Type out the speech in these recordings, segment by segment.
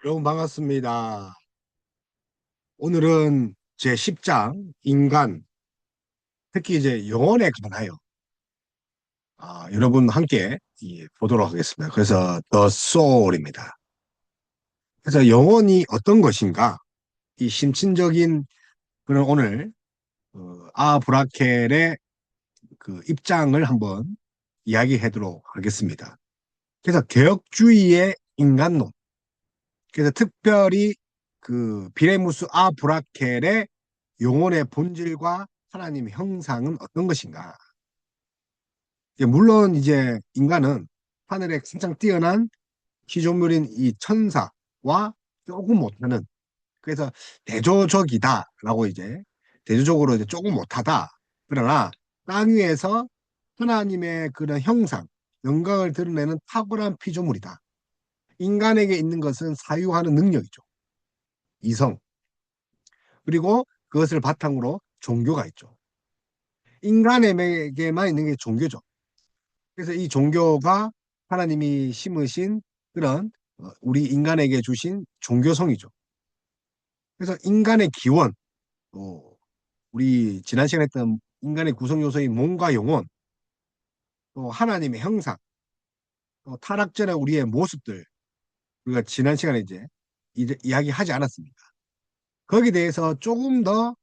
여러분 반갑습니다. 오늘은 제 10장 인간, 특히 이제 영혼에 관하여 여러분 함께 보도록 하겠습니다. 그래서 The Soul입니다. 그래서 영혼이 어떤 것인가? 이 심층적인 그런 오늘 브라켈의 그 입장을 한번 이야기하도록 하겠습니다. 그래서 개혁주의의 인간론. 그래서 특별히 그 비레무스 브라켈의 영혼의 본질과 하나님의 형상은 어떤 것인가? 물론 이제 인간은 하늘에 가장 뛰어난 피조물인 이 천사와 조금 못하는, 그래서 대조적이다라고 이제 대조적으로 이제 조금 못하다. 그러나 땅 위에서 하나님의 그런 형상, 영광을 드러내는 탁월한 피조물이다. 인간에게 있는 것은 사유하는 능력이죠. 이성. 그리고 그것을 바탕으로 종교가 있죠. 인간에게만 있는 게 종교죠. 그래서 이 종교가 하나님이 심으신 그런 우리 인간에게 주신 종교성이죠. 그래서 인간의 기원, 또 우리 지난 시간에 했던 인간의 구성 요소인 몸과 영혼, 또 하나님의 형상, 또 타락 전에 우리의 모습들, 우리가 지난 시간에 이제 이야기하지 않았습니까? 거기에 대해서 조금 더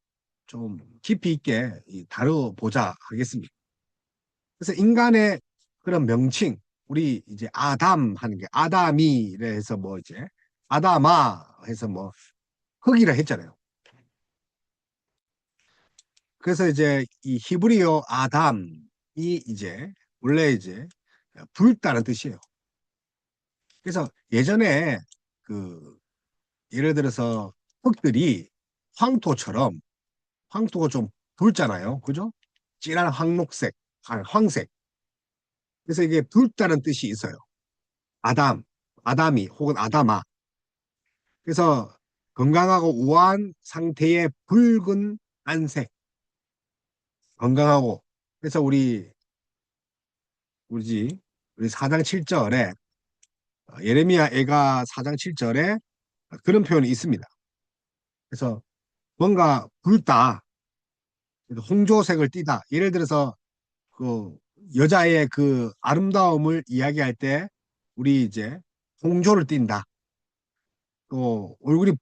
좀 깊이 있게 다뤄보자 하겠습니다. 그래서 인간의 그런 명칭, 우리 이제 아담 하는 게 아담이라 해서 뭐 이제 아담아 해서 뭐 흙이라 했잖아요. 그래서 이제 이 히브리어 아담이 이제 원래 이제 붉다는 뜻이에요. 그래서 예전에 그 예를 들어서 흙들이 황토처럼, 황토가 좀 붉잖아요. 그죠? 진한 황록색, 황색. 그래서 이게 붉다는 뜻이 있어요. 아담, 아담이 혹은 아담아. 그래서 건강하고 우아한 상태의 붉은 안색, 건강하고. 그래서 우리지 우리 4장 7절에 예레미야 애가 4장 7절에 그런 표현이 있습니다. 그래서 뭔가 붉다, 홍조색을 띠다. 예를 들어서 그 여자의 그 아름다움을 이야기할 때 우리 이제 홍조를 띈다. 또 얼굴이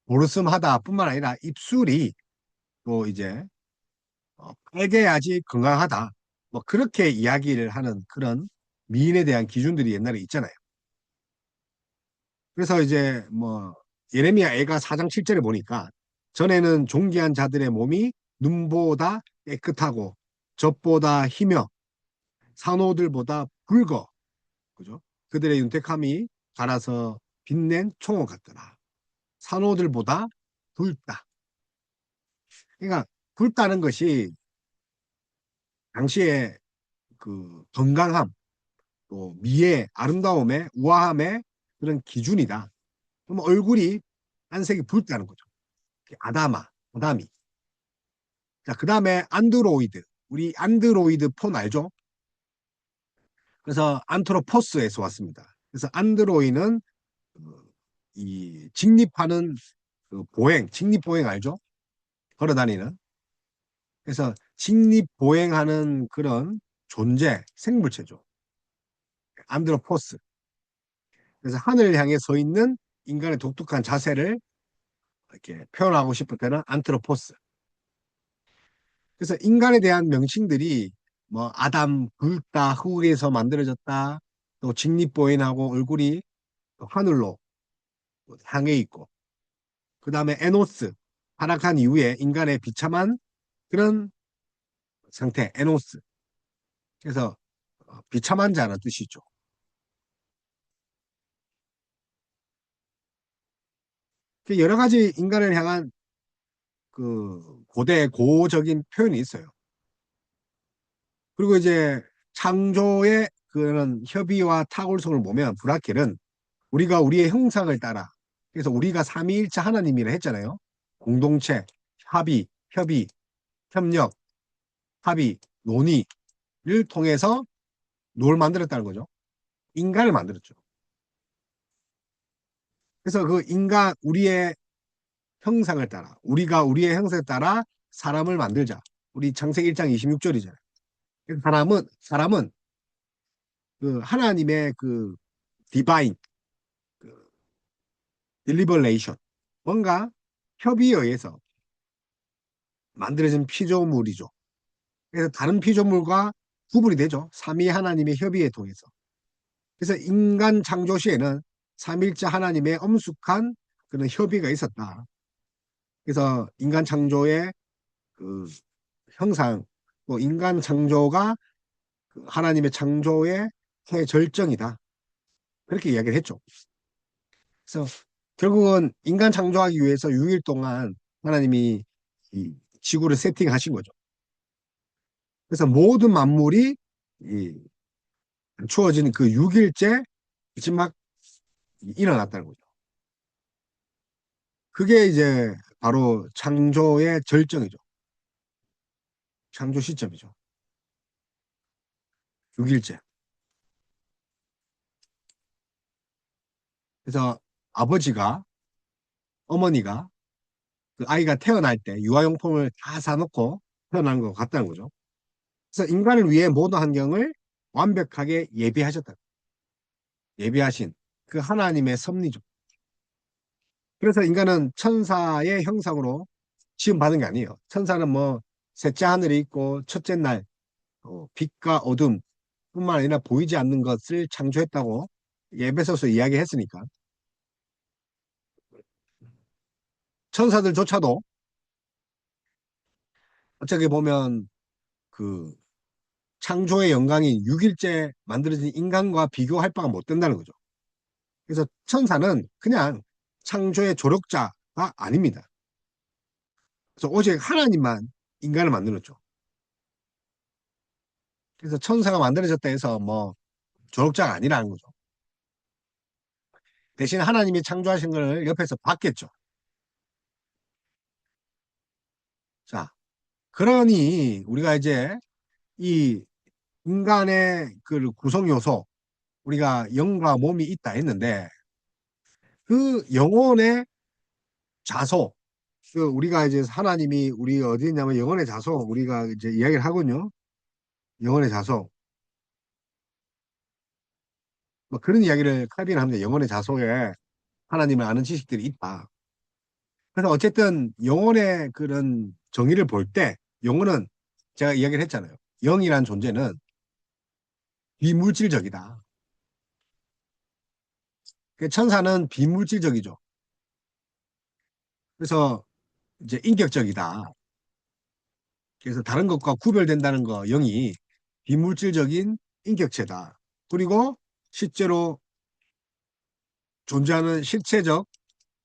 보르스름하다 뿐만 아니라 입술이 또 이제 빨개야지 건강하다. 뭐 그렇게 이야기를 하는 그런 미인에 대한 기준들이 옛날에 있잖아요. 그래서 이제 뭐 예레미야 애가 4장 7절에 보니까 전에는 존귀한 자들의 몸이 눈보다 깨끗하고 젖보다 희며 산호들보다 붉어. 그죠? 그들의 윤택함이 자라서 빛낸 총호 같더라. 산호들보다 붉다. 그러니까 붉다는 것이 당시에 그 건강함, 또 미의 아름다움의 우아함의 그런 기준이다. 그럼 얼굴이 안색이 붉다는 거죠. 아담이. 자, 그 다음에 안드로이드. 우리 안드로이드 폰 알죠? 그래서 안트로포스에서 왔습니다. 그래서 안드로이는 이 직립하는 그 직립보행 알죠? 걸어다니는. 그래서 직립보행하는 그런 존재, 생물체죠. 안드로포스. 그래서 하늘을 향해 서 있는 인간의 독특한 자세를 이렇게 표현하고 싶을 때는 안트로포스. 그래서 인간에 대한 명칭들이 뭐 아담, 굵다, 흙에서 만들어졌다, 또 직립보행하고 얼굴이 또 하늘로 향해 있고, 그 다음에 에노스, 타락한 이후에 인간의 비참한 그런 상태, 에노스. 그래서 비참한 자는 뜻이죠. 여러 가지 인간을 향한 그 고대 고적인 표현이 있어요. 그리고 이제 창조의 그런 협의와 탁월성을 보면 브라켈은 우리가 우리의 형상을 따라, 그래서 우리가 삼위일체 하나님이라 했잖아요. 공동체, 협의, 협력, 합의, 논의를 통해서 뭘 만들었다는 거죠? 인간을 만들었죠. 그래서 그 인간, 우리의 형상을 따라, 우리가 우리의 형상에 따라 사람을 만들자. 우리 창세기 1장 26절이잖아요. 사람은 그 하나님의 그 디바인, 그 딜리버레이션, 뭔가 협의에 의해서 만들어진 피조물이죠. 그래서 다른 피조물과 구분이 되죠. 삼위 하나님의 협의에 통해서. 그래서 인간 창조 시에는 삼일째 하나님의 엄숙한 그런 협의가 있었다. 그래서 인간 창조의 그 형상, 또 인간 창조가 그 하나님의 창조의 최절정이다. 그렇게 이야기를 했죠. 그래서 결국은 인간 창조하기 위해서 6일 동안 하나님이 이 지구를 세팅하신 거죠. 그래서 모든 만물이 이 주어진 그 6일째 마지막 일어났다는 거죠. 그게 이제 바로 창조의 절정이죠. 창조 시점이죠. 6일째. 그래서 아버지가, 어머니가 그 아이가 태어날 때 유아용품을 다 사놓고 태어난 것 같다는 거죠. 그래서 인간을 위해 모든 환경을 완벽하게 예비하셨다. 예비하신 그 하나님의 섭리죠. 그래서 인간은 천사의 형상으로 지음받은 게 아니에요. 천사는 뭐 셋째 하늘에 있고 첫째 날 빛과 어둠 뿐만 아니라 보이지 않는 것을 창조했다고 에베소서 이야기했으니까 천사들조차도 어떻게 보면 그 창조의 영광인 6일째 만들어진 인간과 비교할 바가 못 된다는 거죠. 그래서 천사는 그냥 창조의 조력자가 아닙니다. 그래서 오직 하나님만 인간을 만들었죠. 그래서 천사가 만들어졌다 해서 뭐 조력자가 아니라는 거죠. 대신 하나님이 창조하신 걸 옆에서 봤겠죠. 자, 그러니 우리가 이제 이 인간의 그 구성 요소, 우리가 영과 몸이 있다 했는데 그 영혼의 자소, 그 우리가 이제 하나님이 우리 어디 있냐면 영혼의 자소 우리가 이제 이야기를 하거든요. 영혼의 자소. 뭐 그런 이야기를 칼빈은 합니다. 영혼의 자소에 하나님을 아는 지식들이 있다. 그래서 어쨌든 영혼의 그런 정의를 볼 때 영혼은 제가 이야기를 했잖아요. 영이란 존재는 비물질적이다. 그 천사는 비물질적이죠. 그래서 이제 인격적이다. 그래서 다른 것과 구별된다는 거 영이 비물질적인 인격체다. 그리고 실제로 존재하는 실체적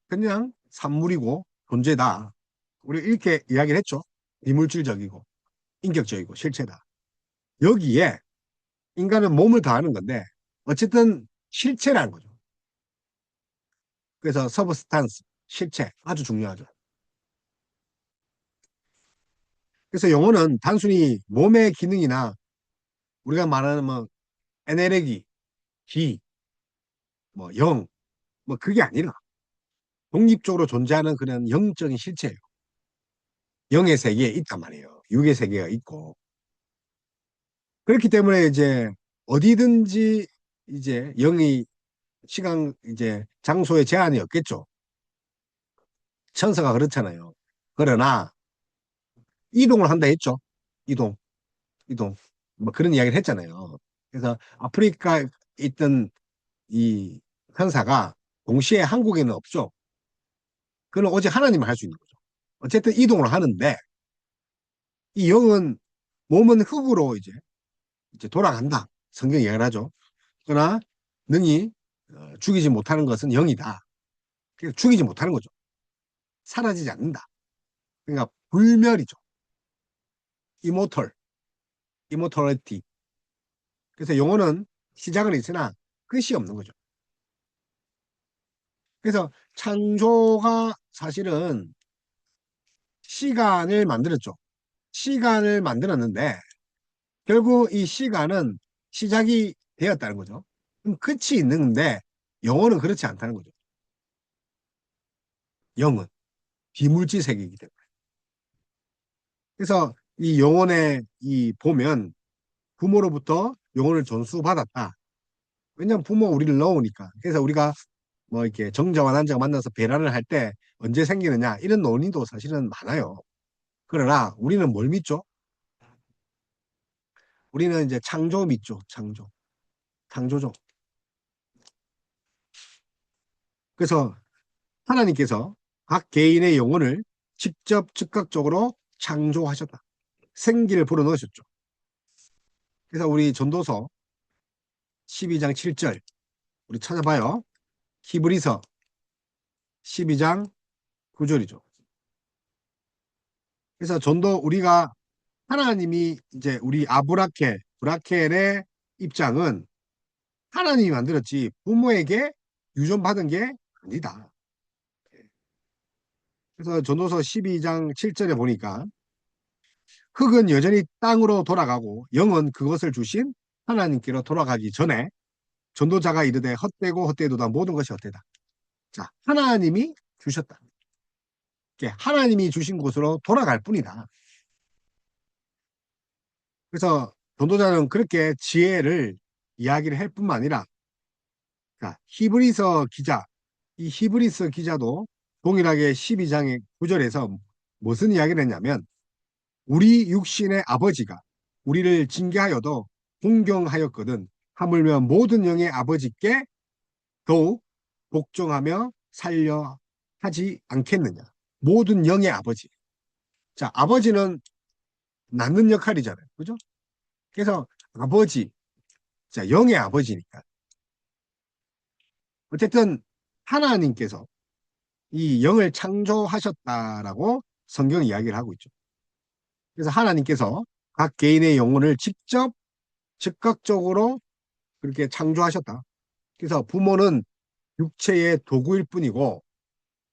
그냥 산물이고 존재다. 우리 이렇게 이야기를 했죠. 비물질적이고 인격적이고 실체다. 여기에 인간은 몸을 더하는 건데 어쨌든 실체라는 거죠. 그래서 서브스탄스, 실체 아주 중요하죠. 그래서 영혼은 단순히 몸의 기능이나 우리가 말하는 뭐 에네르기, 기, 뭐 영, 뭐 그게 아니라 독립적으로 존재하는 그런 영적인 실체예요. 영의 세계에 있단 말이에요. 육의 세계가 있고. 그렇기 때문에 이제 어디든지 이제 영이 시간 이제 장소에 제한이 없겠죠. 천사가 그렇잖아요. 그러나 이동을 한다 했죠. 이동, 이동. 뭐 그런 이야기를 했잖아요. 그래서 아프리카에 있던 이 천사가 동시에 한국에는 없죠. 그건 오직 하나님을 할 수 있는 거죠. 어쨌든 이동을 하는데 이 영은 몸은 흙으로 이제 돌아간다. 성경이 이야기를 하죠. 그러나 능히 죽이지 못하는 것은 영이다. 그러니까 죽이지 못하는 거죠. 사라지지 않는다. 그러니까 불멸이죠. 이모털, 이모털리티. 그래서 영혼은 시작은 있으나 끝이 없는 거죠. 그래서 창조가 사실은 시간을 만들었죠. 시간을 만들었는데 결국 이 시간은 시작이 되었다는 거죠. 그럼 끝이 있는데 영혼은 그렇지 않다는 거죠. 영은 비물질 세계이기 때문에. 그래서 이 영혼에 이 보면 부모로부터 영혼을 전수받았다. 왜냐하면 부모 우리를 넣으니까. 그래서 우리가 뭐 이렇게 정자와 난자가 만나서 배란을 할 때 언제 생기느냐 이런 논의도 사실은 많아요. 그러나 우리는 뭘 믿죠? 우리는 이제 창조 믿죠. 창조. 창조죠. 그래서 하나님께서 각 개인의 영혼을 직접 즉각적으로 창조하셨다. 생기를 불어넣으셨죠. 그래서 우리 전도서 12장 7절 우리 찾아봐요. 히브리서 12장 9절이죠. 그래서 전도 우리가 하나님이 이제 우리 브라켈의 입장은 하나님이 만들었지 부모에게 유전받은 게 아니다. 그래서 전도서 12장 7절에 보니까 흙은 여전히 땅으로 돌아가고 영은 그것을 주신 하나님께로 돌아가기 전에 전도자가 이르되 헛되고 헛되도다 모든 것이 헛되다. 자, 하나님이 주셨다. 하나님이 주신 곳으로 돌아갈 뿐이다. 그래서 전도자는 그렇게 지혜를 이야기를 할 뿐만 아니라 히브리서 기자, 이 히브리서 기자도 동일하게 12장의 9절에서 무슨 이야기를 했냐면 우리 육신의 아버지가 우리를 징계하여도 공경하였거든 하물며 모든 영의 아버지께 더욱 복종하며 살려 하지 않겠느냐. 모든 영의 아버지. 자, 아버지는 낳는 역할이잖아요. 그죠? 그래서 아버지, 자, 영의 아버지니까. 어쨌든 하나님께서 이 영을 창조하셨다라고 성경 이야기를 하고 있죠. 그래서 하나님께서 각 개인의 영혼을 직접 즉각적으로 그렇게 창조하셨다. 그래서 부모는 육체의 도구일 뿐이고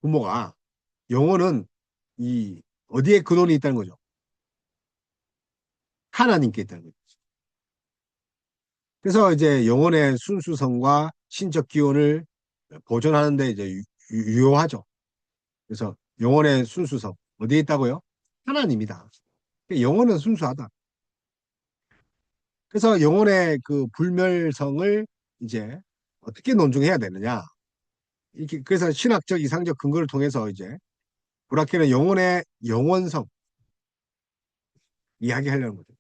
부모가 영혼은 이 어디에 근원이 있다는 거죠. 하나님께 있다는 거죠. 그래서 이제 영혼의 순수성과 신적 기원을 보존하는데 이제 유효하죠. 그래서 영혼의 순수성 어디에 있다고요? 하나님이다. 영혼은 순수하다. 그래서 영혼의 그 불멸성을 이제 어떻게 논증해야 되느냐. 이렇게 그래서 신학적 이상적 근거를 통해서 이제 브라케는 영혼의 영원성 이야기하려는 거죠.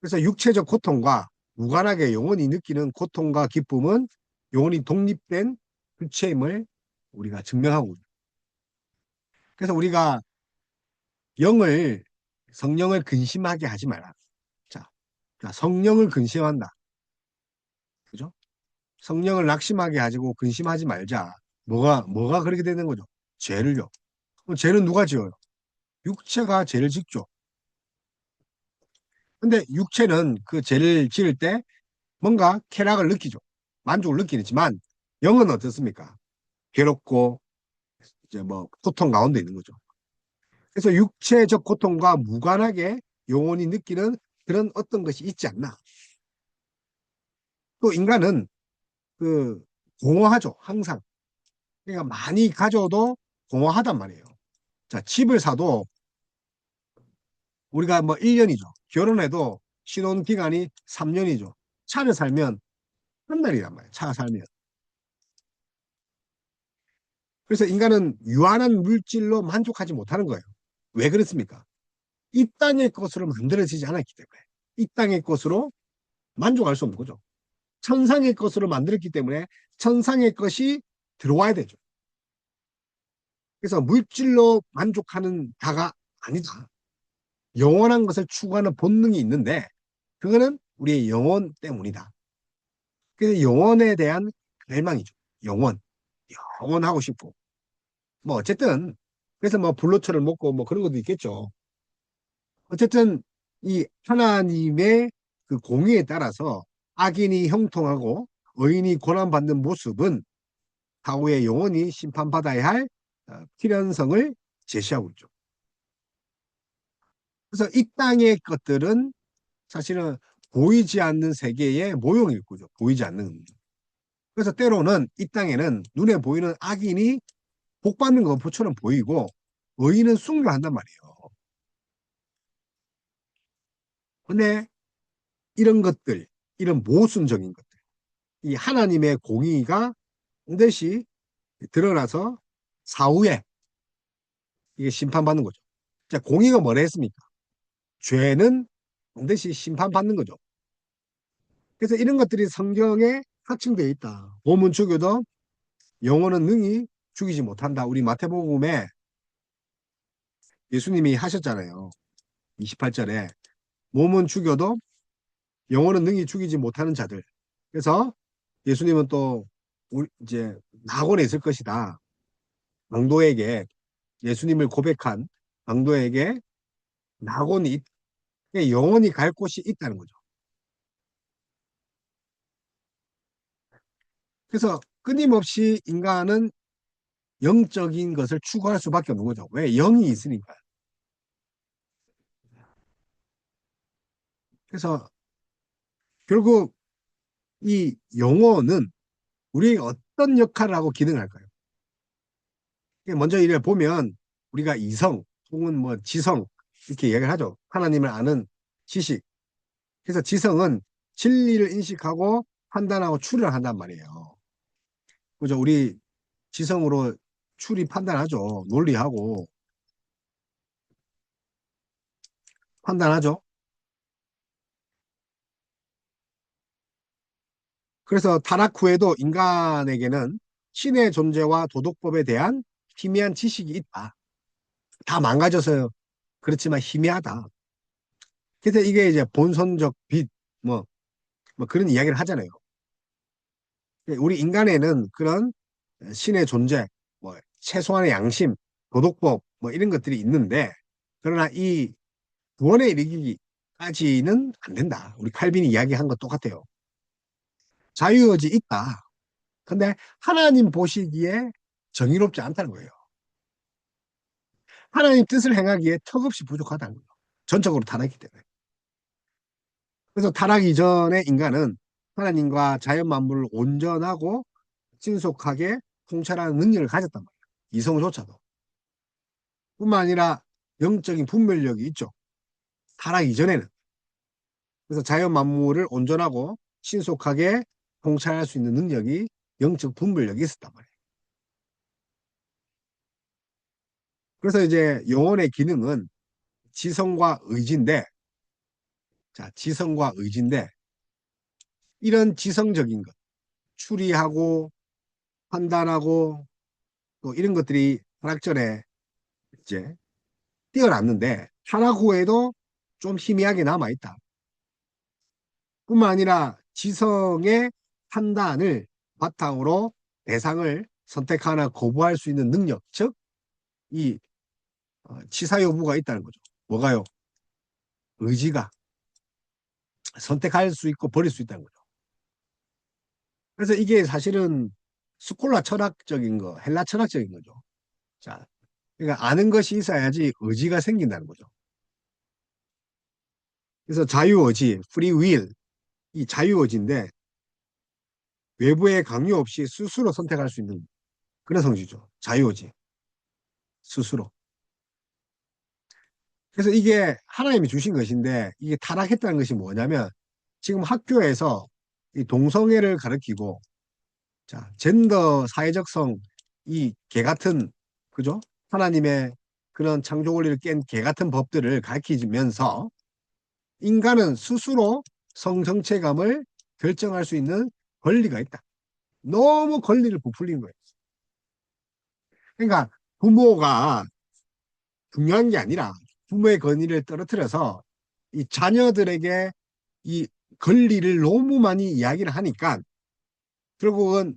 그래서 육체적 고통과 무관하게 영혼이 느끼는 고통과 기쁨은 영혼이 독립된 주체임을 우리가 증명하고 있죠. 그래서 우리가 영을 성령을 근심하게 하지 마라. 자, 성령을 근심한다. 그죠? 성령을 낙심하게 가지고 근심하지 말자. 뭐가 그렇게 되는 거죠? 죄를요. 그럼 죄는 누가 지어요? 육체가 죄를 짓죠. 근데 육체는 그 죄를 지을 때 뭔가 쾌락을 느끼죠. 만족을 느끼지만 영은 어떻습니까? 괴롭고 이제 뭐 고통 가운데 있는 거죠. 그래서 육체적 고통과 무관하게 영혼이 느끼는 그런 어떤 것이 있지 않나. 또 인간은 그 공허하죠. 항상. 그러니까 많이 가져도 공허하단 말이에요. 자, 집을 사도 우리가 뭐 1년이죠. 결혼해도 신혼 기간이 3년이죠. 차를 살면 한 달이란 말이에요. 차 살면. 그래서 인간은 유한한 물질로 만족하지 못하는 거예요. 왜 그렇습니까? 이 땅의 것으로 만들어지지 않았기 때문에. 이 땅의 것으로 만족할 수 없는 거죠. 천상의 것으로 만들었기 때문에 천상의 것이 들어와야 되죠. 그래서 물질로 만족하는 다가 아니다. 영원한 것을 추구하는 본능이 있는데 그거는 우리의 영혼 때문이다. 그래서 영혼에 대한 갈망이죠. 영혼. 영원하고 싶고. 뭐 어쨌든 그래서 뭐 불로초를 먹고 뭐 그런 것도 있겠죠. 어쨌든 이 하나님의 그 공의에 따라서 악인이 형통하고 의인이 고난받는 모습은 사후에 영원히 심판받아야 할 필연성을 제시하고 있죠. 그래서 이 땅의 것들은 사실은 보이지 않는 세계의 모형일 거죠. 보이지 않는. 그래서 때로는 이 땅에는 눈에 보이는 악인이 복 받는 것처럼 보이고 의인은 순교한단 말이에요. 근데 이런 것들, 이런 모순적인 것들, 이 하나님의 공의가 반드시 드러나서 사후에 이게 심판받는 거죠. 자, 공의가 뭐라 했습니까? 죄는 반드시 심판받는 거죠. 그래서 이런 것들이 성경에 합증되어 있다. 몸은 죽여도 영혼은 능히 죽이지 못한다. 우리 마태복음에 예수님이 하셨잖아요. 28절에 몸은 죽여도 영혼은 능히 죽이지 못하는 자들. 그래서 예수님은 또 이제 낙원에 있을 것이다. 강도에게 예수님을 고백한 강도에게 낙원이 영혼이 갈 곳이 있다는 거죠. 그래서 끊임없이 인간은 영적인 것을 추구할 수밖에 없는 거죠. 왜? 영이 있으니까. 그래서 결국 이 영혼은 우리의 어떤 역할을 하고 기능을 할까요? 먼저 이래 보면 우리가 이성 혹은 뭐 지성 이렇게 이야기를 하죠. 하나님을 아는 지식. 그래서 지성은 진리를 인식하고 판단하고 추리를 한단 말이에요. 그죠? 우리 지성으로 추리 판단하죠. 논리하고 판단하죠. 그래서 타락 후에도 인간에게는 신의 존재와 도덕법에 대한 희미한 지식이 있다. 다 망가져서요. 그렇지만 희미하다. 그래서 이게 이제 본선적 빛, 뭐, 뭐 그런 이야기를 하잖아요. 우리 인간에는 그런 신의 존재, 뭐 최소한의 양심, 도덕법, 뭐 이런 것들이 있는데, 그러나 이 구원에 이르기까지는 안 된다. 우리 칼빈이 이야기한 것 똑같아요. 자유의지 있다. 근데 하나님 보시기에 정의롭지 않다는 거예요. 하나님 뜻을 행하기에 턱없이 부족하다는 거예요. 전적으로 타락했기 때문에. 그래서 타락 이전의 인간은 하나님과 자연 만물을 온전하고 신속하게 통찰하는 능력을 가졌단 말이에요. 이성조차도. 뿐만 아니라 영적인 분별력이 있죠. 타락 이전에는. 그래서 자연 만물을 온전하고 신속하게 통찰할 수 있는 능력이 영적 분별력이 있었단 말이에요. 그래서 이제 영혼의 기능은 지성과 의지인데, 자, 지성과 의지인데, 이런 지성적인 것, 추리하고 판단하고 또 이런 것들이 타락전에 이제 뛰어났는데, 타락 후에도 좀 희미하게 남아있다. 뿐만 아니라 지성의 판단을 바탕으로 대상을 선택하나 거부할 수 있는 능력, 즉, 이 치사 여부가 있다는 거죠. 뭐가요? 의지가 선택할 수 있고 버릴 수 있다는 거죠. 그래서 이게 사실은 스콜라 철학적인 거, 헬라 철학적인 거죠. 자, 그러니까 아는 것이 있어야지 의지가 생긴다는 거죠. 그래서 자유의지, free will, 이 자유의지인데 외부의 강요 없이 스스로 선택할 수 있는 그런 성질이죠. 자유의지, 스스로. 그래서 이게 하나님이 주신 것인데 이게 타락했다는 것이 뭐냐면 지금 학교에서 이 동성애를 가르치고 자, 젠더 사회적성 이 개 같은 그죠? 하나님의 그런 창조 원리를 깬 개 같은 법들을 가르치면서 인간은 스스로 성 정체감을 결정할 수 있는 권리가 있다. 너무 권리를 부풀린 거예요. 그러니까 부모가 중요한 게 아니라 부모의 권위를 떨어뜨려서 이 자녀들에게 이 권리를 너무 많이 이야기를 하니까 결국은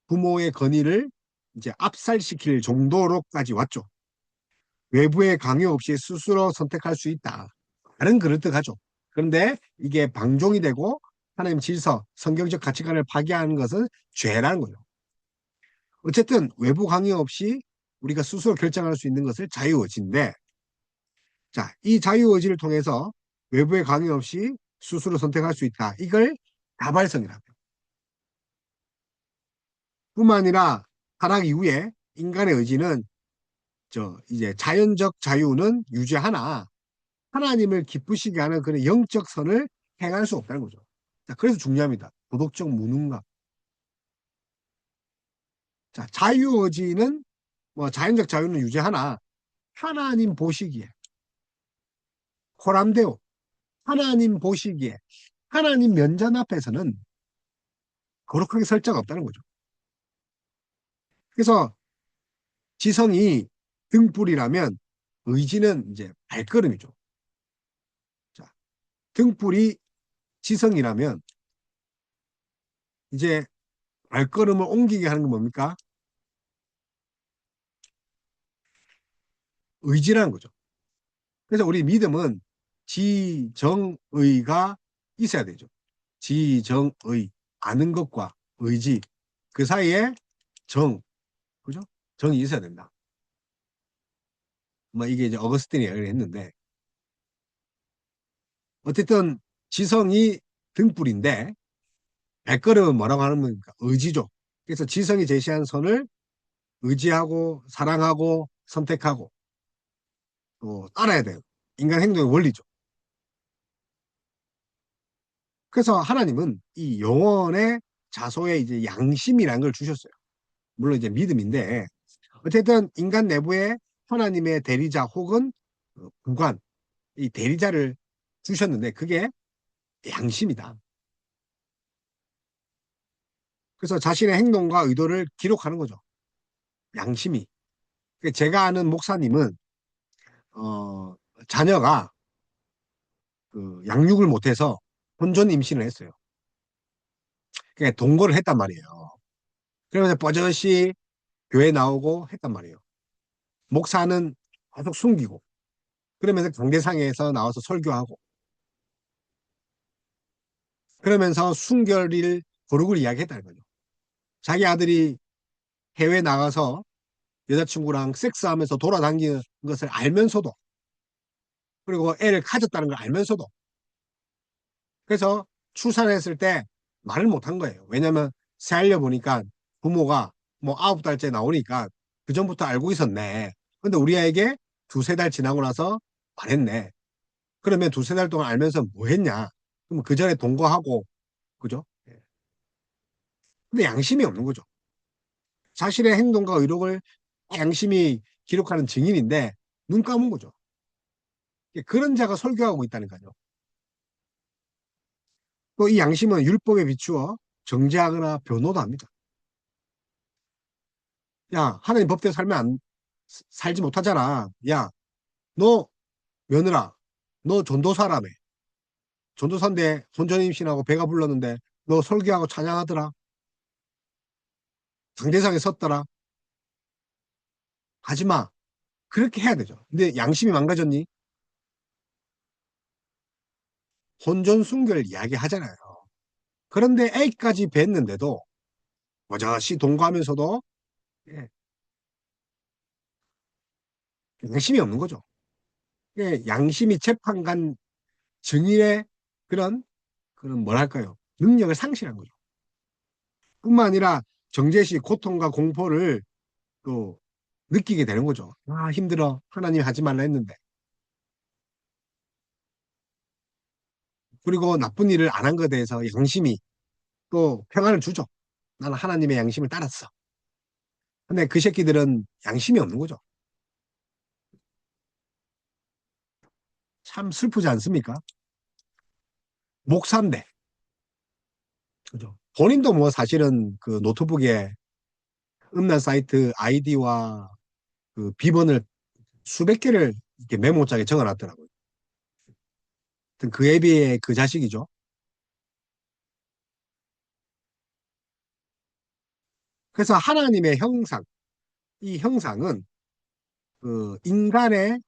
부모의 권위를 이제 압살시킬 정도로까지 왔죠. 외부의 강요 없이 스스로 선택할 수 있다. 말은 그럴듯하죠. 그런데 이게 방종이 되고 하나님 질서, 성경적 가치관을 파괴하는 것은 죄라는 거죠. 어쨌든 외부 강요 없이 우리가 스스로 결정할 수 있는 것을 자유의지인데 자, 이 자유의지를 통해서 외부의 강요 없이 스스로 선택할 수 있다. 이걸 다발성이라고 해요. 뿐만 아니라 타락 이후에 인간의 의지는 이제 자연적 자유는 유지하나 하나님을 기쁘시게 하는 그런 영적 선을 행할 수 없다는 거죠. 자, 그래서 중요합니다. 도덕적 무능감. 자, 자유의지는 뭐 자연적 자유는 유지하나 하나님 보시기에 코람데오 하나님 보시기에 하나님 면전 앞에서는 거룩하게 설 자가 없다는 거죠. 그래서 지성이 등불이라면 의지는 이제 발걸음이죠. 자, 등불이 지성이라면 이제 발걸음을 옮기게 하는 건 뭡니까? 의지라는 거죠. 그래서 우리 믿음은 지정의가 있어야 되죠. 지정의, 아는 것과 의지, 그 사이에 정, 그죠? 정이 있어야 된다. 뭐 이게 이제 어거스틴이 얘기를 했는데, 어쨌든 지성이 등불인데, 발걸음은 뭐라고 하는 겁니까? 의지죠. 그래서 지성이 제시한 선을 의지하고, 사랑하고, 선택하고, 또 따라야 돼요. 인간 행동의 원리죠. 그래서 하나님은 이 영혼의 자소에 이제 양심이라는 걸 주셨어요. 물론 이제 믿음인데, 어쨌든 인간 내부에 하나님의 대리자 혹은 구관, 이 대리자를 주셨는데 그게 양심이다. 그래서 자신의 행동과 의도를 기록하는 거죠. 양심이. 그러니까 제가 아는 목사님은 어, 자녀가 그 양육을 못해서 혼전 임신을 했어요. 그러니까 동거를 했단 말이에요. 그러면서 버젓이 교회 나오고 했단 말이에요. 목사는 계속 숨기고 그러면서 강대상에서 나와서 설교하고 그러면서 순결일 거룩을 이야기했다는 거죠. 자기 아들이 해외 나가서 여자친구랑 섹스하면서 돌아다니는 것을 알면서도 그리고 애를 가졌다는 걸 알면서도 그래서 출산했을 때 말을 못한 거예요. 왜냐면 새알려 보니까 부모가 뭐 9달째 나오니까 그 전부터 알고 있었네. 근데 우리 아이에게 두세 달 지나고 나서 말했네. 그러면 두세 달 동안 알면서 뭐 했냐? 그럼 그 전에 동거하고 그죠? 예. 근데 양심이 없는 거죠. 자신의 행동과 의욕을 양심이 기록하는 증인인데 눈 감은 거죠. 그런 자가 설교하고 있다니까요. 또 이 양심은 율법에 비추어 정죄하거나 변호도 합니다. 야, 하나님 법대로 살면 살지 못하잖아. 야, 너 며느라, 너 전도사라며. 전도사인데 혼전 임신하고 배가 불렀는데 너 설교하고 찬양하더라. 장대상에 섰더라. 하지 마. 그렇게 해야 되죠. 근데 양심이 망가졌니? 혼전 순결 이야기 하잖아요. 그런데 애까지 뵀는데도 버젓이 동거하면서도 예, 양심이 없는 거죠. 예, 양심이 재판관 증인의 그런 뭐랄까요? 능력을 상실한 거죠. 뿐만 아니라 정죄시 고통과 공포를 또 느끼게 되는 거죠. 아, 힘들어. 하나님 하지 말라 했는데. 그리고 나쁜 일을 안 한 것에 대해서 양심이 또 평안을 주죠. 나는 하나님의 양심을 따랐어. 근데 그 새끼들은 양심이 없는 거죠. 참 슬프지 않습니까? 목사인데. 그죠. 본인도 뭐 사실은 그 노트북에 음란 사이트 아이디와 그 비번을 수백 개를 이렇게 메모장에 적어놨더라고요. 하여튼 그 애비의 그 자식이죠. 그래서 하나님의 형상, 이 형상은 그 인간의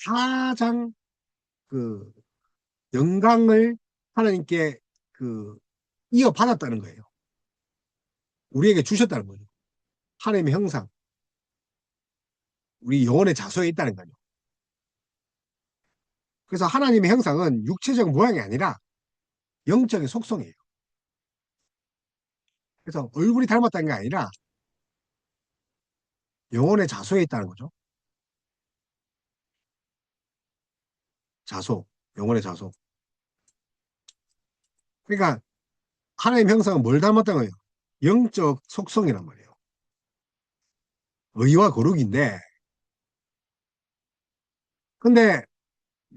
가장 그 영광을 하나님께 그 이어받았다는 거예요. 우리에게 주셨다는 거죠. 하나님의 형상, 우리 영혼의 자소에 있다는 거죠. 그래서 하나님의 형상은 육체적 모양이 아니라 영적인 속성이에요. 그래서 얼굴이 닮았다는 게 아니라 영혼의 자소에 있다는 거죠. 자소, 영혼의 자소. 그러니까 하나님 형상은 뭘 닮았다는 거예요? 영적 속성이란 말이에요. 의와 거룩인데, 근데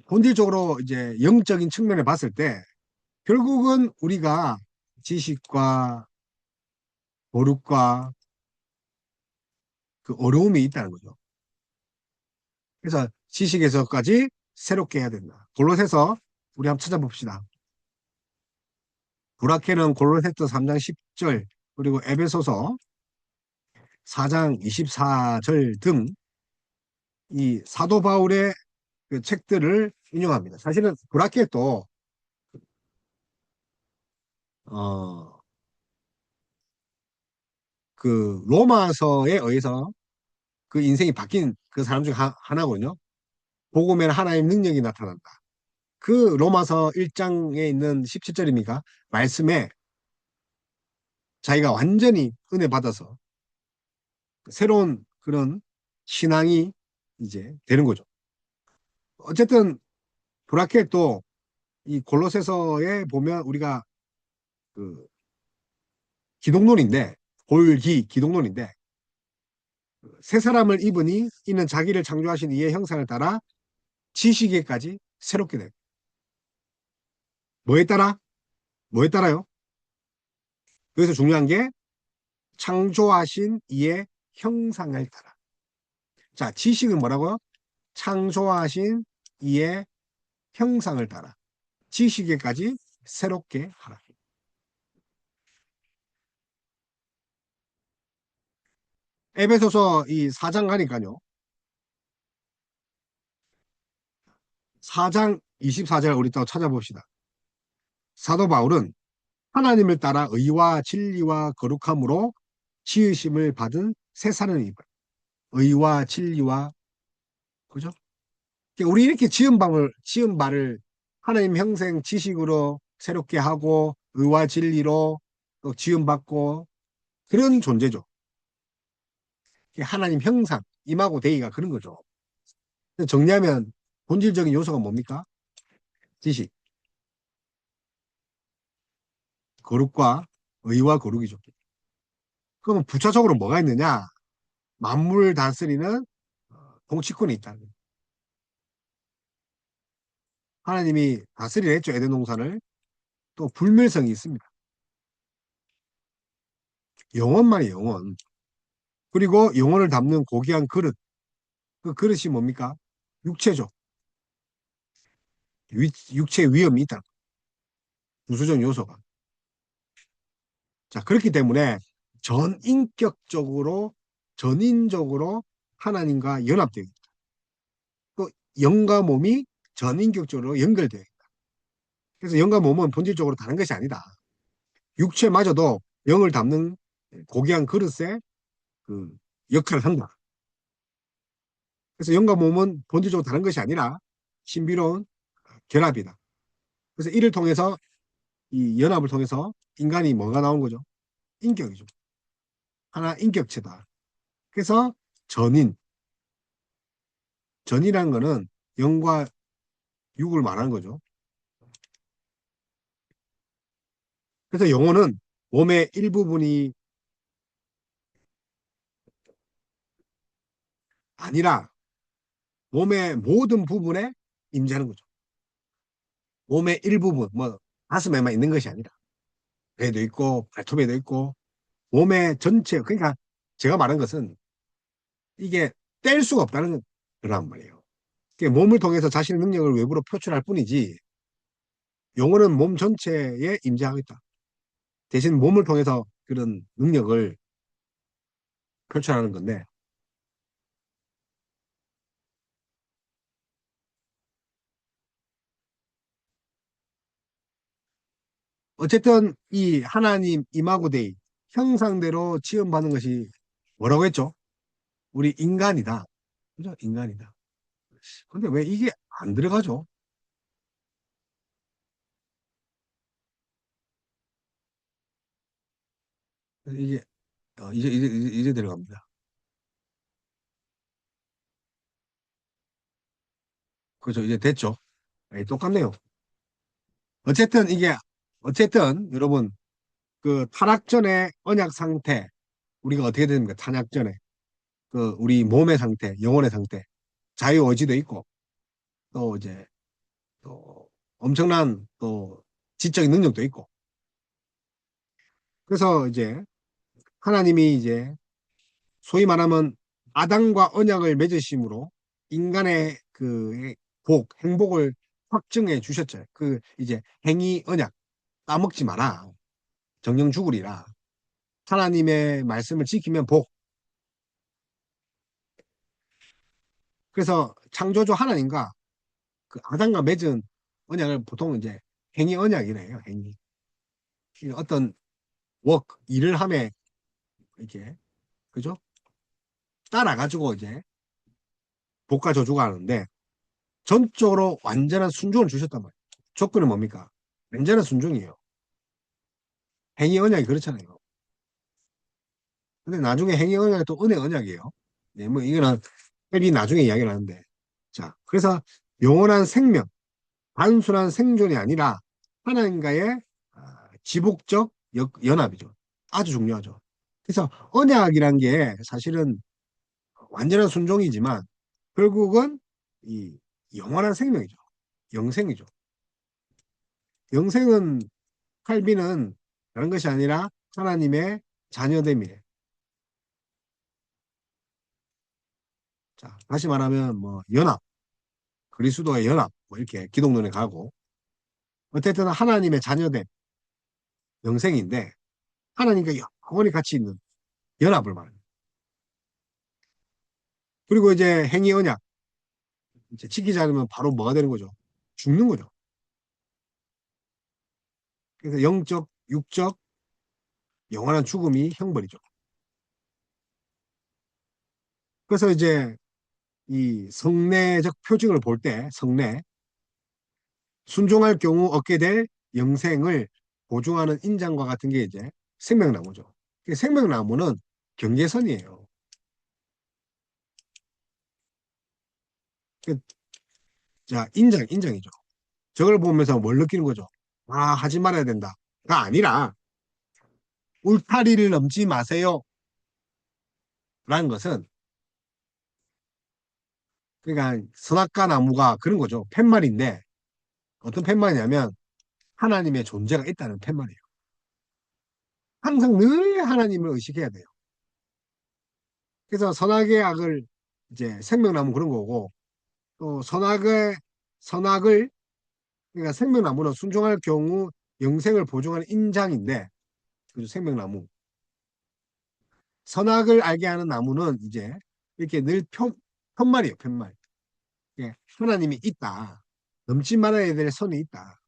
본질적으로 이제 영적인 측면에 봤을 때 결국은 우리가 지식과 거룩과 그 어려움이 있다는 거죠. 그래서 지식에서까지 새롭게 해야 된다. 골로새서 우리 한번 찾아봅시다. 브라케는 골로새서 3장 10절 그리고 에베소서 4장 24절 등 이 사도 바울의 그 책들을 인용합니다. 사실은 브라켓도 어, 그 로마서에 의해서 그 인생이 바뀐 그 사람 중 하나거든요. 복음에는 하나님 능력이 나타난다. 그 로마서 1장에 있는 17절입니까? 말씀에 자기가 완전히 은혜 받아서 새로운 그런 신앙이 이제 되는 거죠. 어쨌든 브라켓도 이 골로새서에 보면 우리가 그 기독론인데 골기 기독론인데 새 사람을 입으니 이는 자기를 창조하신 이의 형상을 따라 지식에까지 새롭게 돼. 뭐에 따라? 뭐에 따라요? 여기서 중요한 게 창조하신 이의 형상을 따라. 자, 지식은 뭐라고요? 창조하신 이의 형상을 따라. 지식에까지 새롭게 하라. 에베소서 이 4장 가니까요. 4장 24절 우리 또 찾아봅시다. 사도 바울은 하나님을 따라 의와 진리와 거룩함으로 지으심을 받은 새 사람입니다. 의와 진리와 그죠? 그러니까 우리 이렇게 지은 바를 하나님 형생 지식으로 새롭게 하고 의와 진리로 또 지음받고 그런 존재죠. 하나님 형상, 임하고 대의가 그런 거죠. 정리하면 본질적인 요소가 뭡니까? 지식, 거룩과 의와 거룩이죠. 그러면 부차적으로 뭐가 있느냐? 만물 다스리는 통치권이 있다는 거예요. 하나님이 다스리려 했죠, 에덴 동산을. 또 불멸성이 있습니다. 영혼만이 영혼. 그리고 영혼을 담는 고귀한 그릇. 그 그릇이 뭡니까? 육체죠. 육체 위험이 있다. 부수적 요소가. 자, 그렇기 때문에 전인격적으로, 전인적으로 하나님과 연합되어 있다. 또 영과 몸이 전인격적으로 연결되어 있다. 그래서 영과 몸은 본질적으로 다른 것이 아니다. 육체마저도 영을 담는 고귀한 그릇의 그 역할을 한다. 그래서 영과 몸은 본질적으로 다른 것이 아니라 신비로운 결합이다. 그래서 이를 통해서 이 연합을 통해서 인간이 뭐가 나온 거죠? 인격이죠. 하나 인격체다. 그래서 전인, 전이라는 거는 영과 육을 말하는 거죠. 그래서 영혼은 몸의 일부분이 아니라 몸의 모든 부분에 임재하는 거죠. 몸의 일부분, 뭐 가슴에만 있는 것이 아니라 배도 있고 발톱에도 있고 몸의 전체, 그러니까 제가 말한 것은 이게 뗄 수가 없다는 거란 말이에요. 그러니까 몸을 통해서 자신의 능력을 외부로 표출할 뿐이지 영혼은 몸 전체에 임재하겠다. 대신 몸을 통해서 그런 능력을 표출하는 건데 어쨌든 이 하나님 이마고데이 형상대로 지음받는 것이 뭐라고 했죠? 우리 인간이다. 그죠? 인간이다. 근데 왜 이게 안 들어가죠? 이게 이제 들어갑니다. 그죠? 이제 됐죠? 예, 똑같네요. 어쨌든 이게, 어쨌든 여러분, 그 타락전의 언약 상태, 우리가 어떻게 됩니까? 타락전에. 그 우리 몸의 상태, 영혼의 상태, 자유의지도 있고, 또 이제, 또 엄청난 또 지적인 능력도 있고. 그래서 이제 하나님이 이제 소위 말하면 아담과 언약을 맺으심으로 인간의 그 복, 행복을 확증해 주셨죠. 그 이제 행위 언약, 따먹지 마라. 정령 죽으리라. 하나님의 말씀을 지키면 복. 그래서 창조주 하나님과 그 아담과 맺은 언약을 보통 이제 행위 언약이래요. 행위. 어떤 워크, 일을 함에 이렇게, 그죠? 따라가지고 이제 복과 저주가 하는데 전적으로 완전한 순종을 주셨단 말이에요. 조건은 뭡니까? 완전한 순종이에요. 행위 언약이 그렇잖아요. 근데 나중에 행위 언약이 또 은혜 언약이에요. 네, 뭐 이거는 이 나중에 이야기를 하는데. 자, 그래서 영원한 생명, 단순한 생존이 아니라 하나님과의 지복적 연합이죠. 아주 중요하죠. 그래서 언약이란 게 사실은 완전한 순종이지만 결국은 이 영원한 생명이죠. 영생이죠. 영생은 칼빈은 다른 것이 아니라 하나님의 자녀됨이에요. 자, 다시 말하면 뭐 연합, 그리스도의 연합, 뭐 이렇게 기독론에 가고 어쨌든 하나님의 자녀됨, 영생인데 하나님과 영원히 같이 있는 연합을 말합니다. 그리고 이제 행위 언약, 이제 지키지 않으면 바로 뭐가 되는 거죠? 죽는 거죠. 그래서 영적, 육적, 영원한 죽음이 형벌이죠. 그래서 이제 이 성례적 표징을 볼 때 성례, 순종할 경우 얻게 될 영생을 보증하는 인장과 같은 게 이제 생명나무죠. 생명나무는 경계선이에요. 그, 자, 인정이죠. 저걸 보면서 뭘 느끼는 거죠? 아, 하지 말아야 된다. 가 아니라 울타리를 넘지 마세요. 라는 것은 그러니까 선악과 나무가 그런 거죠. 팻말인데 어떤 팻말이냐면 하나님의 존재가 있다는 팻말이에요. 항상 늘 하나님을 의식해야 돼요. 그래서 선악의 악을 이제 생명나무 그런 거고 또 선악을 그러니까 생명나무는 순종할 경우 영생을 보증하는 인장인데 그 생명나무 선악을 알게 하는 나무는 이제 이렇게 늘 편말이에요 편말. 예, 하나님이 있다. 넘지 말아야 될 선이 있다.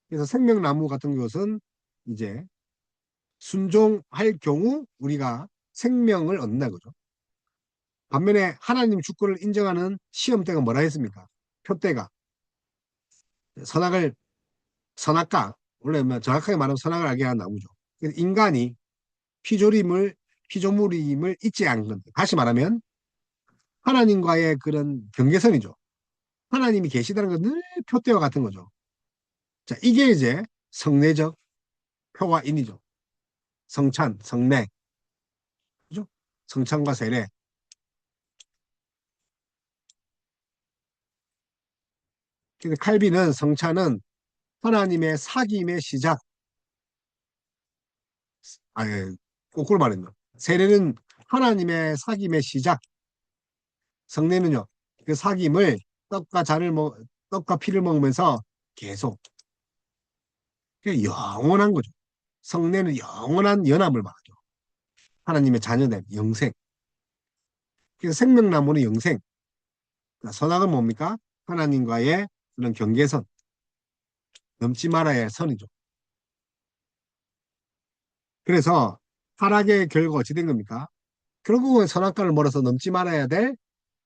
그래서 생명나무 같은 것은 이제 순종할 경우 우리가 생명을 얻는다 거죠. 반면에 하나님 주권을 인정하는 시험대가 뭐라 했습니까? 표대가 선악을 선악과 원래 뭐 정확하게 말하면 선악을 알게 하는 나무죠. 인간이 피조림을 피조물임을 잊지 않는 다시 말하면 하나님과의 그런 경계선이죠. 하나님이 계시다는 건 늘 표대와 같은 거죠. 자, 이게 이제 성례적 표와 인이죠. 성찬, 성례, 그죠? 성찬과 세례. 근데 칼빈은 성찬은 하나님의 사귐의 시작, 아니, 거꾸로 말했나? 세례는 하나님의 사귐의 시작, 성례는요, 그 사귐을 떡과 잔을 떡과 피를 먹으면서 계속 그 영원한 거죠. 성례는 영원한 연합을 말하죠. 하나님의 자녀됨, 영생. 그래서 생명나무는 영생. 그러니까 선악은 뭡니까? 하나님과의 그런 경계선, 넘지 말아야 할 선이죠. 그래서 타락의 결과 어찌 된 겁니까? 결국은 선악과를 멀어서 넘지 말아야 될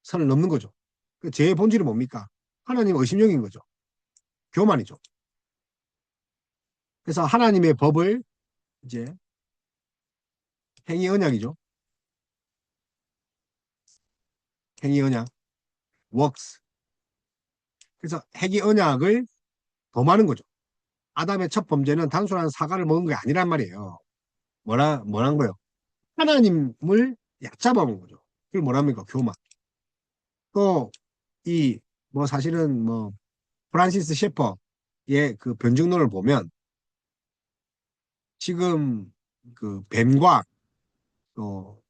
선을 넘는 거죠. 그 죄의 본질은 뭡니까? 하나님 의심형인 거죠. 교만이죠. 그래서 하나님의 법을 이제 행위 언약이죠. 행위 언약, works. 그래서 핵의 언약을 범하는 거죠. 아담의 첫 범죄는 단순한 사과를 먹은 게 아니란 말이에요. 뭐란 거예요? 하나님을 얕잡아본 거죠. 그걸 뭐랍니까? 교만. 또, 이, 뭐, 사실은 뭐, 프란시스 셰퍼의 그 변증론을 보면 지금 그 뱀과 또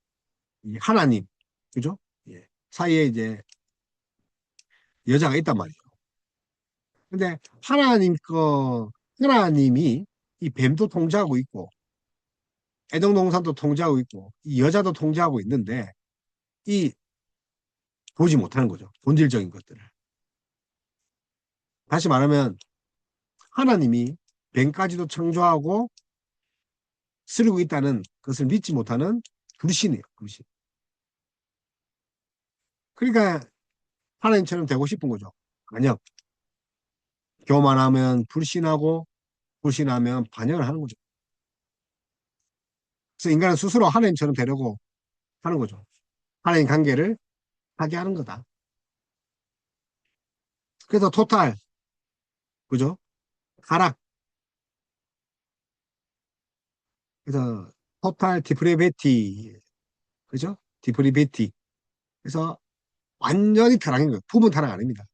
이 하나님, 그죠? 예. 사이에 이제 여자가 있단 말이에요. 근데 하나님이 이 뱀도 통제하고 있고, 애동동산도 통제하고 있고, 이 여자도 통제하고 있는데, 이 보지 못하는 거죠. 본질적인 것들을. 다시 말하면, 하나님이 뱀까지도 창조하고 쓰르고 있다는 것을 믿지 못하는 불신이에요, 불신. 그러니까 하나님처럼 되고 싶은 거죠. 아니요. 교만하면 불신하고, 불신하면 반역을 하는 거죠. 그래서 인간은 스스로 하나님처럼 되려고 하는 거죠. 하나님 관계를 하게 하는 거다. 그래서 토탈, 그죠? 하락. 그래서 토탈 디프레베티, 그죠? 디프리베티. 그래서 완전히 타락인 거예요. 부분 타락 아닙니다.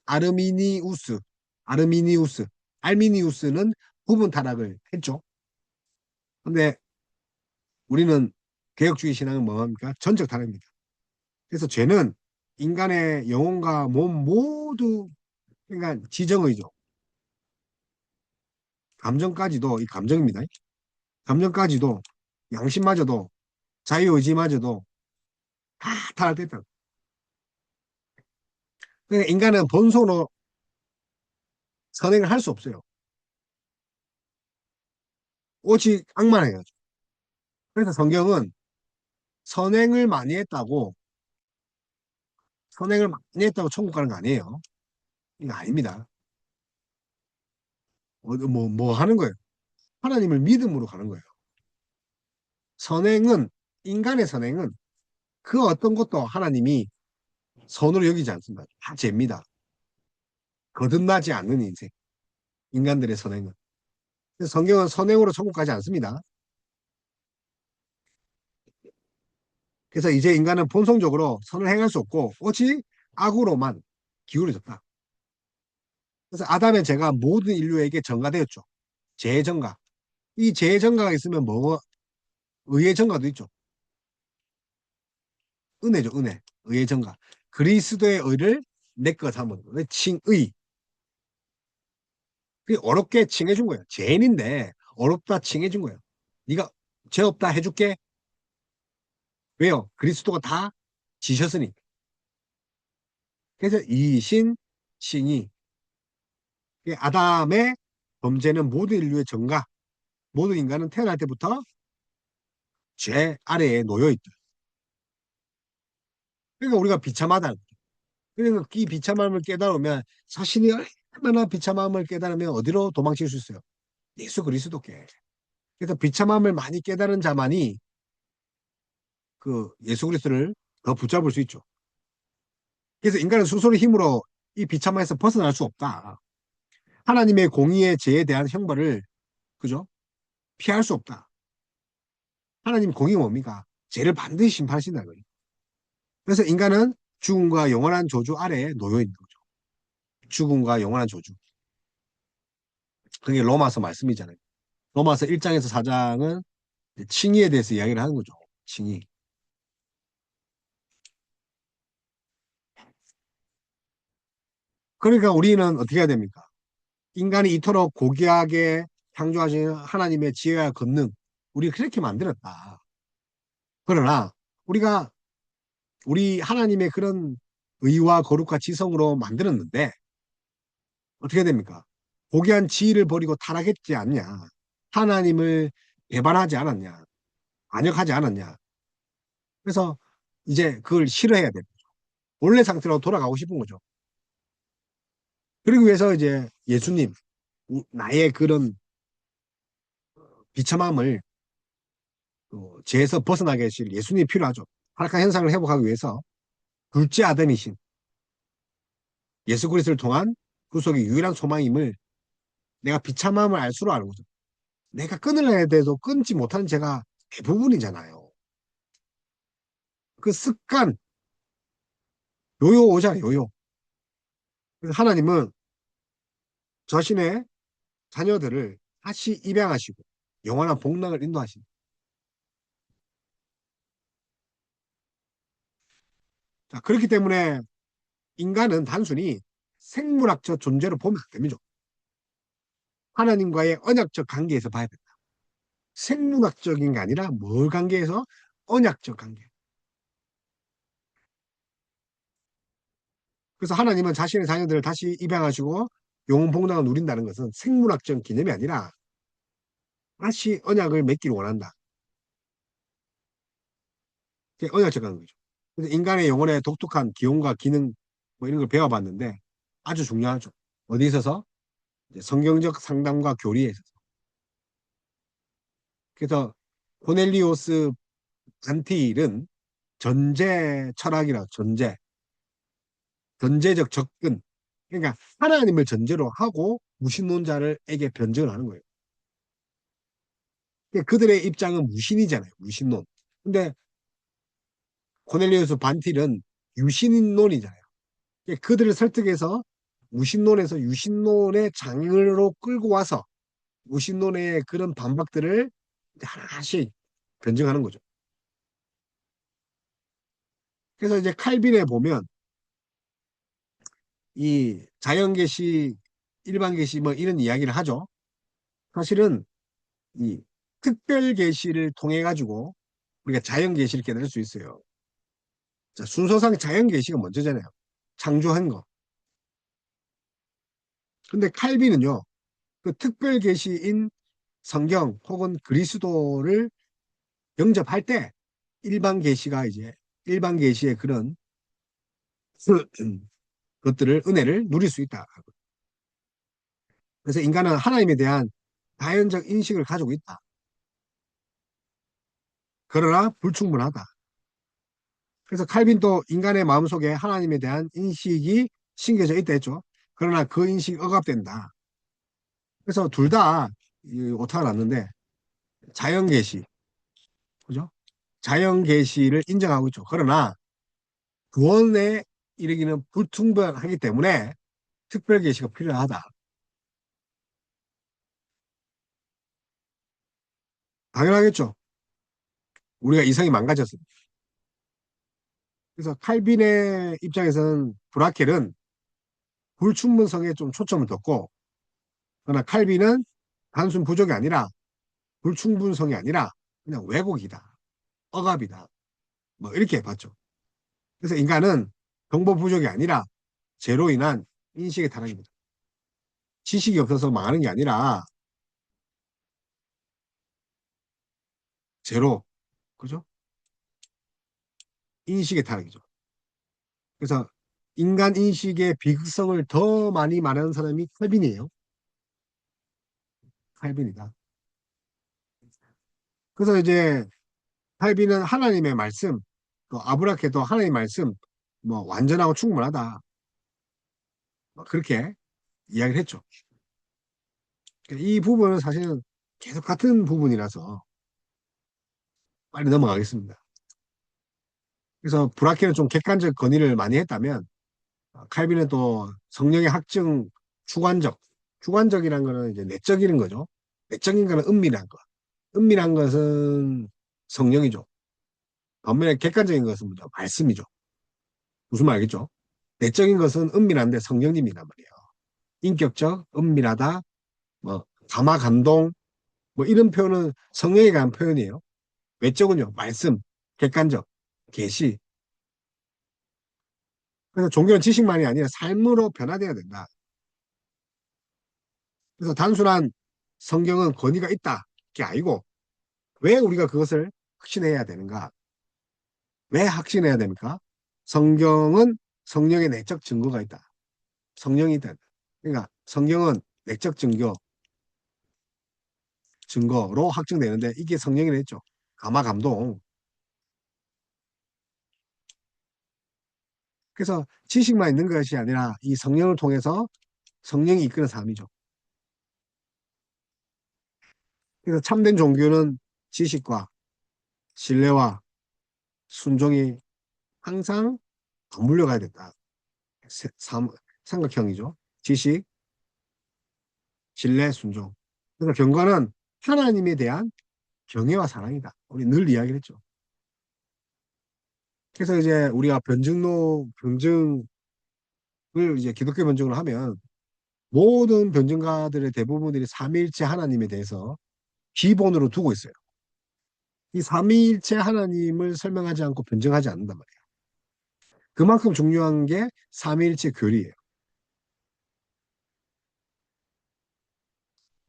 아르미니우스, 아르미니우스, 알미니우스는 부분 타락을 했죠. 근데 우리는 개혁주의 신앙은 뭐합니까? 전적 타락입니다. 그래서 죄는 인간의 영혼과 몸 모두, 그러니까 지정의죠. 감정까지도, 이 감정입니다. 감정까지도, 양심마저도, 자유의지마저도 다 타락됐다. 그러니까 인간은 본성으로 선행을 할 수 없어요. 오직 악만 해요. 그래서 성경은 선행을 많이 했다고, 선행을 많이 했다고 천국 가는 거 아니에요. 이거 아닙니다. 뭐 하는 거예요? 하나님을 믿음으로 가는 거예요. 선행은, 인간의 선행은 그 어떤 것도 하나님이 선으로 여기지 않습니다. 다 죄입니다. 거듭나지 않는 인생. 인간들의 선행은. 그래서 성경은 선행으로 천국 가지 않습니다. 그래서 이제 인간은 본성적으로 선을 행할 수 없고 오직 악으로만 기울어졌다. 그래서 아담의 죄가 모든 인류에게 전가되었죠. 죄의 전가. 이 죄의 전가가 있으면 의의 전가도 있죠. 은혜죠, 은혜. 의의 전가. 그리스도의 의를 내 것 삼은 왜 칭의. 그게 어렵게 칭해준 거예요. 죄인인데 어렵다 칭해준 거예요. 네가 죄 없다 해줄게. 왜요? 그리스도가 다 지셨으니. 그래서 이신 칭의. 아담의 범죄는 모든 인류의 전가. 모든 인간은 태어날 때부터 죄 아래에 놓여 있다. 그러니까 우리가 비참하다. 그러니까 이 비참함을 깨달으면 자신이 얼마나 비참함을 깨달으면 어디로 도망칠 수 있어요? 예수 그리스도께. 그래서 비참함을 많이 깨달은 자만이 그 예수 그리스도를 더 붙잡을 수 있죠. 그래서 인간은 스스로 힘으로 이 비참함에서 벗어날 수 없다. 하나님의 공의의 죄에 대한 형벌을 그죠? 피할 수 없다. 하나님 공의 뭡니까? 죄를 반드시 심판하신다 거예요. 그래서 인간은 죽음과 영원한 저주 아래에 놓여 있는 거죠. 죽음과 영원한 저주. 그게 로마서 말씀이잖아요. 로마서 1장에서 4장은 칭의에 대해서 이야기를 하는 거죠. 칭의. 그러니까 우리는 어떻게 해야 됩니까? 인간이 이토록 고귀하게 창조하신 하나님의 지혜와 권능, 우리 그렇게 만들었다. 그러나 우리가 우리 하나님의 그런 의와 거룩과 지성으로 만들었는데 어떻게 됩니까? 고귀한 지위를 버리고 타락했지 않냐? 하나님을 배반하지 않았냐? 반역하지 않았냐? 그래서 이제 그걸 싫어해야 돼. 원래 상태로 돌아가고 싶은 거죠. 그러기 위해서 이제 예수님, 나의 그런 비참함을 죄에서 벗어나게 하실 예수님이 필요하죠. 타락한 현상을 회복하기 위해서 둘째 아담이신 예수 그리스도를 통한 구속의 유일한 소망임을 내가 비참함을 알수록 아는 거죠. 내가 끊으려 해도 끊지 못하는 죄가 대부분이잖아요. 그 습관, 요요 오잖아요, 요요. 그래서 하나님은 자신의 자녀들을 다시 입양하시고 영원한 복락을 인도하십니다. 자, 그렇기 때문에 인간은 단순히 생물학적 존재로 보면 안 됩니다. 하나님과의 언약적 관계에서 봐야 된다. 생물학적인 게 아니라 뭘 관계에서? 언약적 관계. 그래서 하나님은 자신의 자녀들을 다시 입양하시고 영원 복락을 누린다는 것은 생물학적 개념이 아니라 다시 언약을 맺기를 원한다. 그게 언약적 관계죠. 그래서 인간의 영혼의 독특한 기용과 기능 뭐 이런 걸 배워봤는데 아주 중요하죠. 어디 있어서? 이제 성경적 상담과 교리에 있어서. 그래서 코넬리오스 반티일은 전제 철학이라 전제적 접근. 그러니까 하나님을 전제로 하고 무신론자를에게 변증을 하는 거예요. 그러니까 그들의 입장은 무신이잖아요. 무신론. 근데 코넬리우스 반틸은 유신론이잖아요. 그러니까 그들을 설득해서 무신론에서 유신론의 장으로 끌고 와서 무신론의 그런 반박들을 하나씩 변증하는 거죠. 그래서 이제 칼빈에 보면 이 자연계시, 일반계시 뭐 이런 이야기를 하죠. 사실은 이 특별계시를 통해 가지고 우리가 자연계시를 깨달을 수 있어요. 자, 순서상 자연계시가 먼저잖아요. 창조한 거. 근데 칼빈은요, 그 특별계시인 성경 혹은 그리스도를 영접할 때 일반 계시가 이제 일반 계시의 그런 것들을 은혜를 누릴 수 있다. 그래서 인간은 하나님에 대한 다연적 인식을 가지고 있다. 그러나 불충분하다. 그래서 칼빈도 인간의 마음속에 하나님에 대한 인식이 심겨져 있다 했죠. 그러나 그 인식이 억압된다. 그래서 둘 다 오타가 났는데 자연 계시, 그죠? 자연 계시를 인정하고 있죠. 그러나 구원에 이르기는 불충분하기 때문에 특별 계시가 필요하다. 당연하겠죠. 우리가 이성이 망가졌습니다. 그래서 칼빈의 입장에서는 브라켈은 불충분성에 좀 초점을 뒀고, 그러나 칼빈은 단순 부족이 아니라 불충분성이 아니라 그냥 왜곡이다, 억압이다, 뭐 이렇게 봤죠. 그래서 인간은 정보 부족이 아니라 죄로 인한 인식의 타락입니다. 지식이 없어서 망하는 게 아니라 죄로, 그죠? 인식의 타락이죠. 그래서 인간 인식의 비극성을 더 많이 말하는 사람이 칼빈이에요. 칼빈이다. 그래서 이제 칼빈은 하나님의 말씀, 또 아브라케도 하나님의 말씀, 뭐 완전하고 충분하다. 뭐 그렇게 이야기를 했죠. 이 부분은 사실은 계속 같은 부분이라서 빨리 넘어가겠습니다. 그래서 브라케는 좀 객관적 건의를 많이 했다면 칼빈은 또 성령의 학증 주관적, 주관적이란 거는 이제 내적인 거죠. 내적인 거는 은밀한 거. 은밀한 것은 성령이죠. 반면에 객관적인 것은 뭐죠? 말씀이죠. 무슨 말이겠죠? 내적인 것은 은밀한데 성령님이란 말이에요. 인격적, 은밀하다, 뭐 감화 감동, 뭐 이런 표현은 성령에 관한 표현이에요. 외적은요, 말씀, 객관적, 계시. 그래서 종교는 지식만이 아니라 삶으로 변화되어야 된다. 그래서 단순한 성경은 권위가 있다. 게 아니고 왜 우리가 그것을 확신해야 되는가? 왜 확신해야 됩니까? 성경은 성령의 내적 증거가 있다. 성령이 있다. 그러니까 성경은 내적 증거로 확증되는데 이게 성령이 냈죠. 감화 감동. 그래서 지식만 있는 것이 아니라 이 성령을 통해서 성령이 이끄는 삶이죠. 그래서 참된 종교는 지식과 신뢰와 순종이 항상 맞물려 가야 된다. 삼각형이죠. 지식, 신뢰, 순종. 그래서 경건은 하나님에 대한 경외와 사랑이다. 우리 늘 이야기를 했죠. 그래서 이제 우리가 변증을 이제 기독교 변증을 하면 모든 변증가들의 대부분들이 삼위일체 하나님에 대해서 기본으로 두고 있어요. 이 삼위일체 하나님을 설명하지 않고 변증하지 않는단 말이에요. 그만큼 중요한 게 삼위일체 교리예요.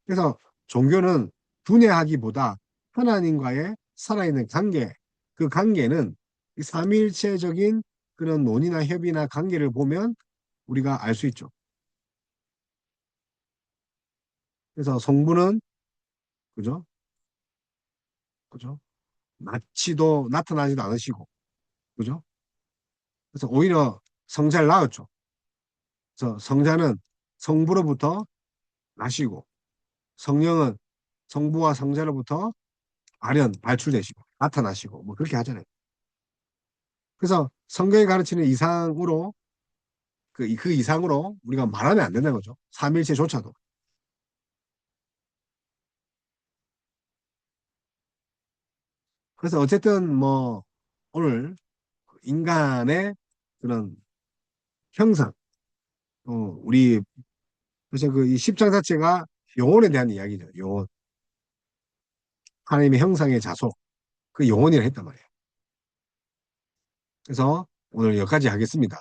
그래서 종교는 분해하기보다 하나님과의 살아있는 관계, 그 관계는 이 삼위일체적인 그런 논의나 협의나 관계를 보면 우리가 알 수 있죠. 그래서 성부는 그죠? 그죠? 나타나지도 않으시고, 그죠? 그래서 오히려 성자를 낳았죠. 그래서 성자는 성부로부터 나시고, 성령은 성부와 성자로부터 발출되시고, 나타나시고, 뭐 그렇게 하잖아요. 그래서 성경이 가르치는 이상으로, 그 이상으로 우리가 말하면 안 된다는 거죠. 삼일체조차도. 그래서 어쨌든 뭐, 오늘 인간의 그런 형상, 우리, 그래서 그 이 십장 자체가 영혼에 대한 이야기죠. 영혼. 하나님의 형상의 자소. 그 영혼이라 했단 말이에요. 그래서 오늘 여기까지 하겠습니다.